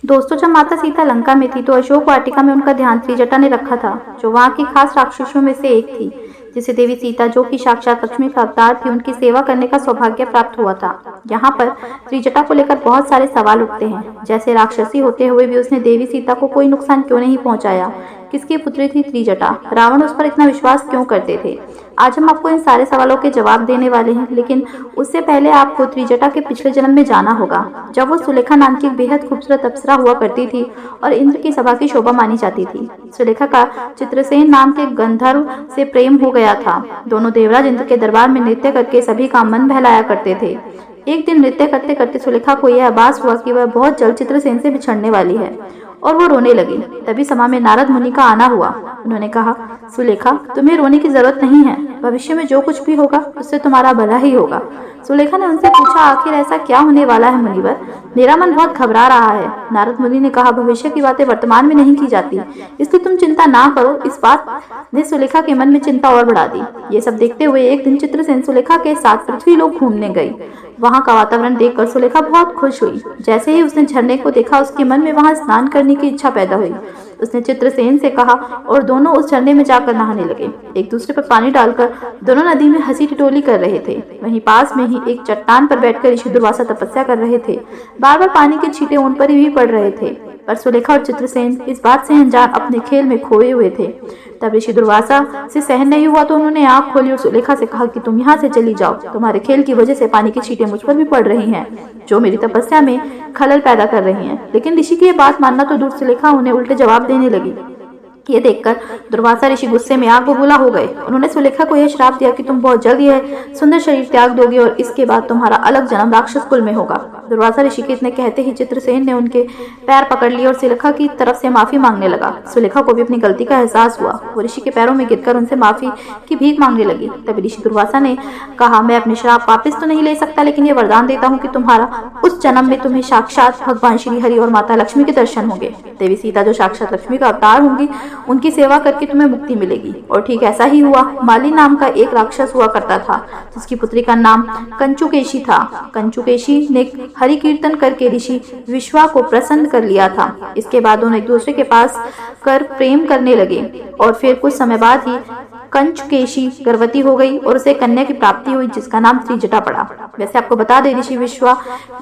दोस्तों, जब माता सीता लंका में थी तो अशोक वाटिका में उनका ध्यान त्रिजटा ने रखा था, जो वहां की खास राक्षसों में से एक थी, जिसे देवी सीता, जो कि साक्षात लक्ष्मी का अवतार थी, उनकी सेवा करने का सौभाग्य प्राप्त हुआ था। यहाँ पर त्रिजटा को लेकर बहुत सारे सवाल उठते हैं, जैसे राक्षसी होते हुए भी उसने देवी सीता को कोई नुकसान क्यों नहीं पहुंचाया? किसकी पुत्री थी त्रिजटा? रावण उस पर इतना विश्वास क्यों करते थे? आज हम आपको इन सारे सवालों के जवाब देने वाले हैं, लेकिन उससे पहले आपको त्रिजटा के पिछले जन्म में जाना होगा, जब वो सुलेखा नाम की एक बेहद खूबसूरत अप्सरा हुआ करती थी और इंद्र की सभा की शोभा मानी जाती थी। सुलेखा का चित्रसेन नाम के गंधर्व से प्रेम हो गया था। दोनों देवराज इंद्र के दरबार में नृत्य करके सभी का मन बहलाया करते थे। एक दिन नृत्य करते करते सुलेखा को यह आभास हुआ कि वह बहुत जल्द चित्रसेन से बिछड़ने वाली है और वो रोने लगी। तभी सभा में नारद मुनि का आना हुआ। उन्होंने कहा, सुलेखा, तुम्हें रोने की जरूरत नहीं है। भविष्य में जो कुछ भी होगा उससे तुम्हारा भला ही होगा। सुलेखा ने उनसे पूछा, आखिर ऐसा क्या होने वाला है मुनिवर? मेरा मन बहुत घबरा रहा है। नारद मुनि ने कहा, भविष्य की बातें वर्तमान में नहीं की जाती, इसलिए तुम चिंता ना करो। इस बात ने सुलेखा के मन में चिंता और बढ़ा दी। ये सब देखते हुए एक दिन चित्रसेन सुलेखा के साथ पृथ्वी लोक घूमने गई। वहां का वातावरण देखकर सुलेखा बहुत खुश हुई। जैसे ही उसने झरने को देखा, उसके मन में वहां स्नान करने की इच्छा पैदा हुई। उसने चित्रसेन से कहा और दोनों उस झरने में जाकर नहाने लगे। एक दूसरे पर पानी डालकर दोनों नदी में हंसी ठिठोली कर रहे थे। वहीं पास में ही एक चट्टान पर बैठकर ऋषि दुर्वासा तपस्या कर रहे थे। बार बार पानी के छींटे उन पर भी पड़ रहे थे, पर सुलेखा और चित्रसेन इस बात से अनजान अपने खेल में खोए हुए थे। तब ऋषि दुर्वासा से सहन नहीं हुआ तो उन्होंने आंख खोली और सुलेखा से कहा कि तुम यहाँ से चली जाओ। तुम्हारे खेल की वजह से पानी की छींटे मुझ पर भी पड़ रही हैं, जो मेरी तपस्या में खलल पैदा कर रही हैं। लेकिन ऋषि की ये बात मानना तो दूर, सुलेखा उन्हें उल्टे जवाब देने लगी। ये देखकर दुर्वासा ऋषि गुस्से में आग बबूला हो गए। उन्होंने सुलेखा को यह श्राप दिया कि तुम बहुत जल्द यह सुंदर शरीर त्याग दोगे और इसके बाद तुम्हारा अलग जन्म राक्षस कुल में होगा। दुर्वासा ऋषि के इतने कहते ही चित्रसेन ने उनके पैर पकड़ लिए और सुलेखा की तरफ से माफी मांगने लगा। सुलेखा को भी अपनी गलती का एहसास हुआ। वो ऋषि के पैरों में गिरकर उनसे माफी की भीख मांगने लगी। तभी ऋषि दुर्वासा ने कहा, मैं अपने श्राप वापिस तो नहीं ले सकता, लेकिन ये वरदान देता हूँ कि तुम्हारा उस जन्म में तुम्हें साक्षात भगवान श्री हरि और माता लक्ष्मी के दर्शन होंगे। देवी सीता, जो साक्षात लक्ष्मी का अवतार होंगी, उनकी सेवा करके तुम्हें मुक्ति मिलेगी। और ठीक ऐसा ही हुआ। माली नाम का एक राक्षस हुआ करता था, जिसकी पुत्री का नाम कंचुकेशी था। कंचुकेशी ने हरि कीर्तन करके ऋषि विश्वा को प्रसन्न कर लिया था। इसके बाद दोनों एक दूसरे के पास कर प्रेम करने लगे और फिर कुछ समय बाद ही कंचुकेशी गर्भवती हो गई और उसे कन्या की प्राप्ति हुई, जिसका नाम त्रिजटा पड़ा। वैसे आपको बता दें, ऋषि विश्वा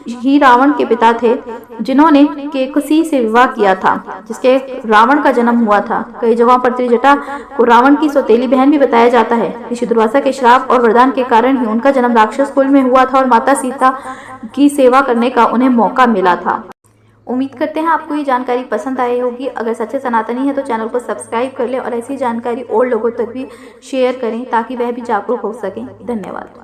ही रावण के पिता थे, जिन्होंने केकसी से विवाह किया था, जिसके रावण का जन्म हुआ था। कई जगहों पर त्रिजटा को रावण की सौतेली बहन भी बताया जाता है। ऋषि दुर्वासा के श्राप और वरदान के कारण ही उनका जन्म राक्षस कुल में हुआ था और माता सीता की सेवा करने का उन्हें मौका मिला था। उम्मीद करते हैं आपको ये जानकारी पसंद आई होगी। अगर सच्चे सनातनी है तो चैनल को सब्सक्राइब कर लें और ऐसी जानकारी और लोगों तक भी शेयर करें, ताकि वह भी जागरूक हो सकें। धन्यवाद।